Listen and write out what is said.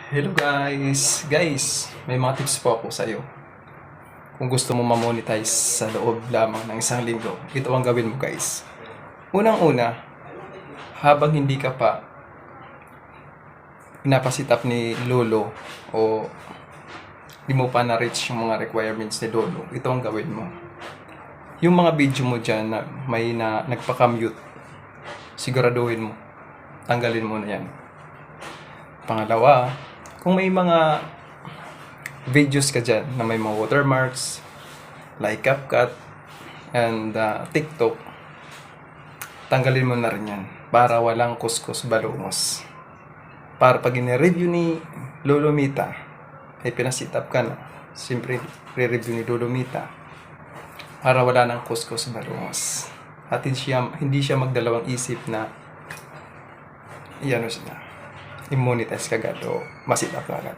Hello guys, may mga tips po ako sa iyo. Kung gusto mo ma-monetize sa loob lamang ng isang linggo, ito ang gawin mo guys. Unang-una, habang hindi ka pa pinapasitap ni Lolo o di mo pa na-reach yung mga requirements ni Lolo, ito ang gawin mo. Yung mga video mo dyan na may nagpa-commute, siguraduhin mo, tanggalin mo na yan. Pangalawa, kung may mga videos ka dyan na may mga watermarks, like CapCut, and TikTok, tanggalin mo na rin yan para walang kuskus balungos. Para pag in-review ni Lolo Mita, ay pinasitap ka na. Siyempre, re-review ni Lolo Mita para wala nang kuskus balungos. At hindi siya magdalawang isip na i-monetize ka agad o masitap ka agad.